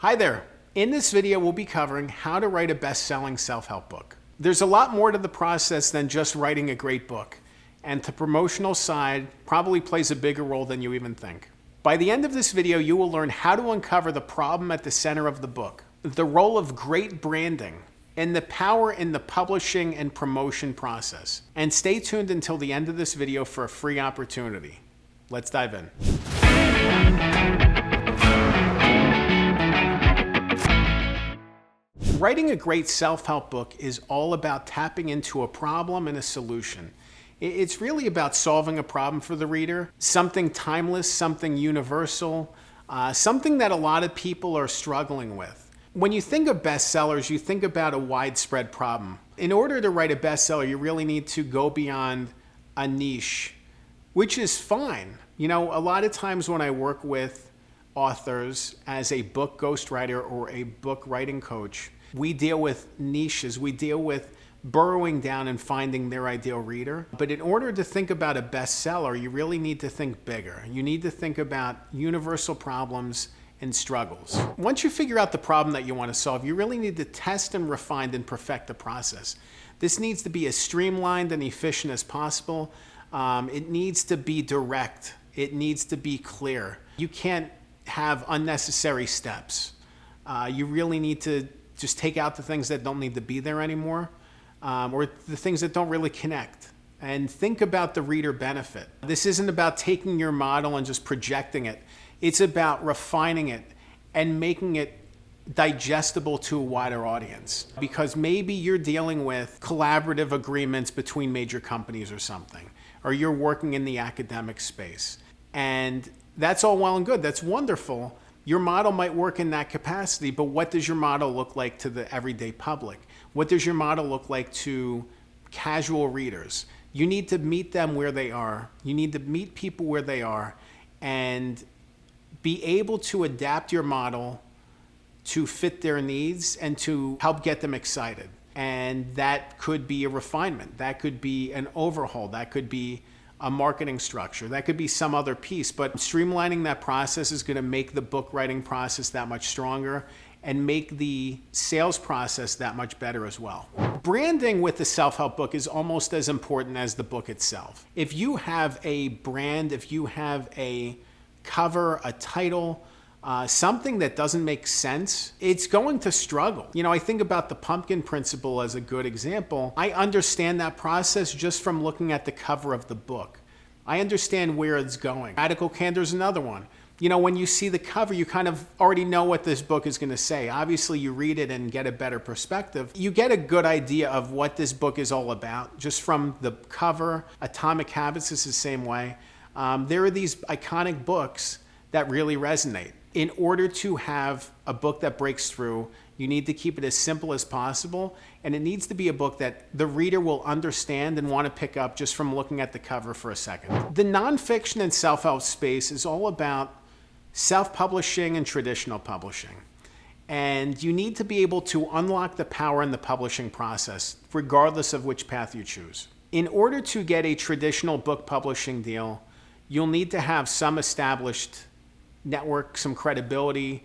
Hi there. In this video, we'll be covering how to write a best-selling self-help book. There's a lot more to the process than just writing a great book, and the promotional side probably plays a bigger role than you even think. By the end of this video, you will learn how to uncover the problem at the center of the book, the role of great branding, and the power in the publishing and promotion process. And stay tuned until the end of this video for a free opportunity. Let's dive in. Writing a great self-help book is all about tapping into a problem and a solution. It's really about solving a problem for the reader, something timeless, something universal, something that a lot of people are struggling with. When you think of bestsellers, you think about a widespread problem. In order to write a bestseller, you really need to go beyond a niche, which is fine. You know, a lot of times when I work with authors as a book ghostwriter or a book writing coach, we deal with niches, we deal with burrowing down and finding their ideal reader. But in order to think about a bestseller, you really need to think bigger. You need to think about universal problems and struggles. Once you figure out the problem that you want to solve, you really need to test and refine and perfect the process. This needs to be as streamlined and efficient as possible. It needs to be direct. It needs to be clear. You can't have unnecessary steps. You really need to just take out the things that don't need to be there anymore, or the things that don't really connect. And think about the reader benefit. This isn't about taking your model and just projecting it. It's about refining it and making it digestible to a wider audience. Because maybe you're dealing with collaborative agreements between major companies or something, or you're working in the academic space. And that's all well and good. That's wonderful. Your model might work in that capacity, but what does your model look like to the everyday public? What does your model look like to casual readers? You need to meet them where they are. You need to meet people where they are and be able to adapt your model to fit their needs and to help get them excited. And that could be a refinement. That could be an overhaul. That could be a marketing structure. That could be some other piece, but streamlining that process is going to make the book writing process that much stronger and make the sales process that much better as well. Branding with the self-help book is almost as important as the book itself. If you have a brand, if you have a cover, a title, something that doesn't make sense, it's going to struggle. You know, I think about the pumpkin principle as a good example. I understand that process just from looking at the cover of the book. I understand where it's going. Radical Candor is another one. You know, when you see the cover, you kind of already know what this book is going to say. Obviously, you read it and get a better perspective. You get a good idea of what this book is all about just from the cover. Atomic Habits is the same way. There are these iconic books that really resonate. In order to have a book that breaks through, you need to keep it as simple as possible, and it needs to be a book that the reader will understand and want to pick up just from looking at the cover for a second. The nonfiction and self-help space is all about self-publishing and traditional publishing. And you need to be able to unlock the power in the publishing process, regardless of which path you choose. In order to get a traditional book publishing deal, you'll need to have some established network, some credibility,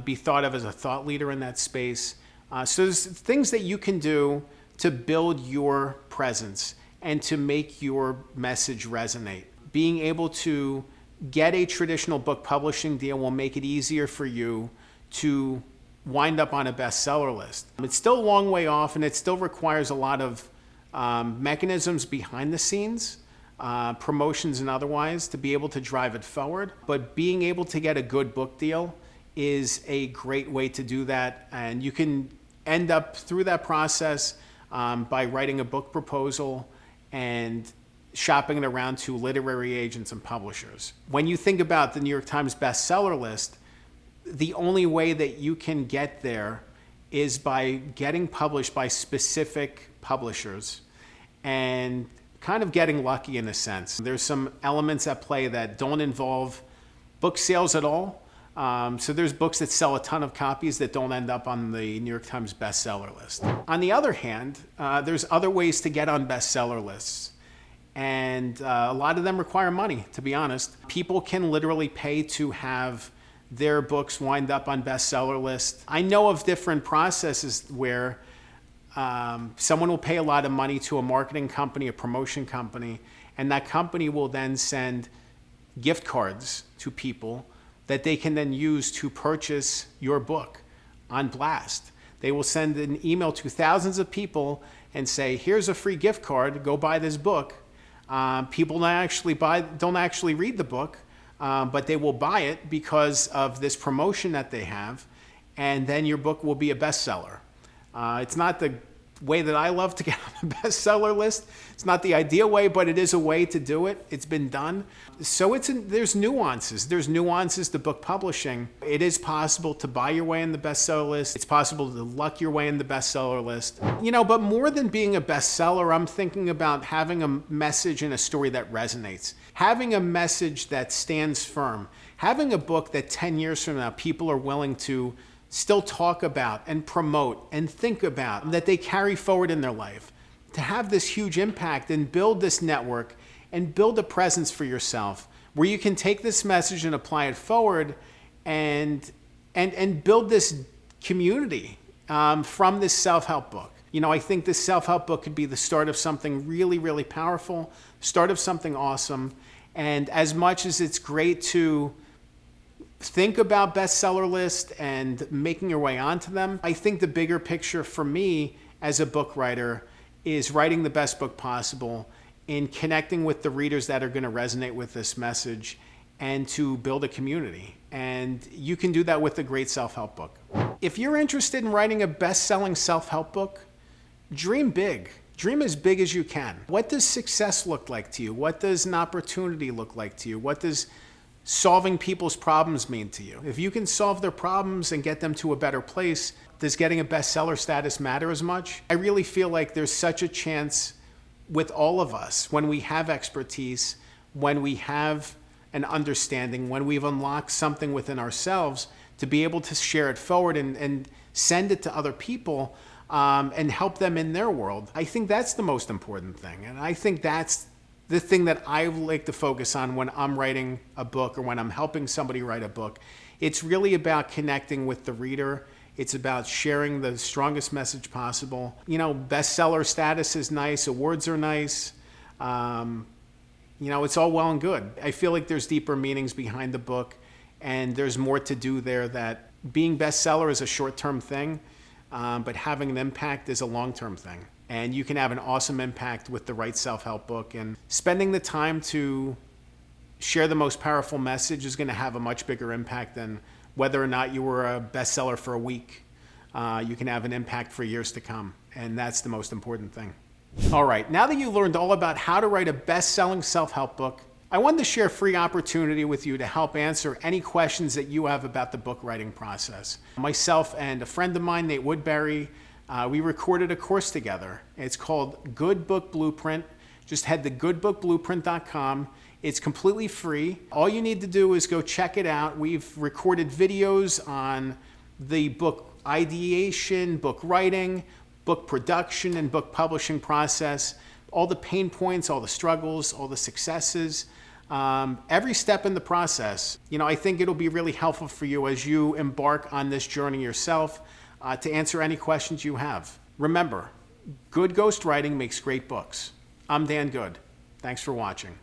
be thought of as a thought leader in that space. So there's things that you can do to build your presence and to make your message resonate. Being able to get a traditional book publishing deal will make it easier for you to wind up on a bestseller list. It's still a long way off, and it still requires a lot of mechanisms behind the scenes, promotions and otherwise, to be able to drive it forward. But being able to get a good book deal is a great way to do that. And you can end up through that process by writing a book proposal and shopping it around to literary agents and publishers. When you think about the New York Times bestseller list, the only way that you can get there is by getting published by specific publishers and kind of getting lucky in a sense. There's some elements at play that don't involve book sales at all. So there's books that sell a ton of copies that don't end up on the New York Times bestseller list. On the other hand, there's other ways to get on bestseller lists. And a lot of them require money, to be honest. People can literally pay to have their books wind up on bestseller lists. I know of different processes where someone will pay a lot of money to a marketing company, a promotion company, and that company will then send gift cards to people that they can then use to purchase your book on blast. They will send an email to thousands of people and say, here's a free gift card, go buy this book. People don't actually read the book, but they will buy it because of this promotion that they have, and then your book will be a bestseller. It's not the way that I love to get on the bestseller list. It's not the ideal way, but it is a way to do it. It's been done. So there's nuances. There's nuances to book publishing. It is possible to buy your way in the bestseller list. It's possible to luck your way in the bestseller list. But more than being a bestseller, I'm thinking about having a message and a story that resonates. Having a message that stands firm. Having a book that 10 years from now people are willing to still talk about and promote and think about, that they carry forward in their life. To have this huge impact and build this network and build a presence for yourself where you can take this message and apply it forward and build this community from this self-help book. I think this self-help book could be the start of something really, really powerful, start of something awesome. And as much as it's great to think about bestseller lists and making your way onto them, I think the bigger picture for me as a book writer is writing the best book possible, in connecting with the readers that are going to resonate with this message, and to build a community. And you can do that with a great self-help book. If you're interested in writing a best-selling self-help book, dream big. Dream as big as you can. What does success look like to you? What does an opportunity look like to you? What does solving people's problems mean to you? If you can solve their problems and get them to a better place, does getting a bestseller status matter as much? I really feel like there's such a chance with all of us, when we have expertise, when we have an understanding, when we've unlocked something within ourselves, to be able to share it forward and send it to other people and help them in their world. I think that's the most important thing. And I think that's the thing that I like to focus on when I'm writing a book or when I'm helping somebody write a book. It's really about connecting with the reader. It's about sharing the strongest message possible. Bestseller status is nice, awards are nice. It's all well and good. I feel like there's deeper meanings behind the book, and there's more to do there. That being bestseller is a short-term thing, but having an impact is a long-term thing. And you can have an awesome impact with the right self-help book. And spending the time to share the most powerful message is going to have a much bigger impact than whether or not you were a bestseller for a week. You can have an impact for years to come. And that's the most important thing. All right, now that you learned all about how to write a best-selling self-help book, I wanted to share a free opportunity with you to help answer any questions that you have about the book writing process. Myself and a friend of mine, Nate Woodbury, we recorded a course together. It's called Good Book Blueprint. Just head to goodbookblueprint.com. It's completely free. All you need to do is go check it out. We've recorded videos on the book ideation, book writing, book production, and book publishing process. All the pain points, all the struggles, all the successes, every step in the process. I think it'll be really helpful for you as you embark on this journey yourself. To answer any questions you have. Remember, good ghostwriting makes great books. I'm Dan Good. Thanks for watching.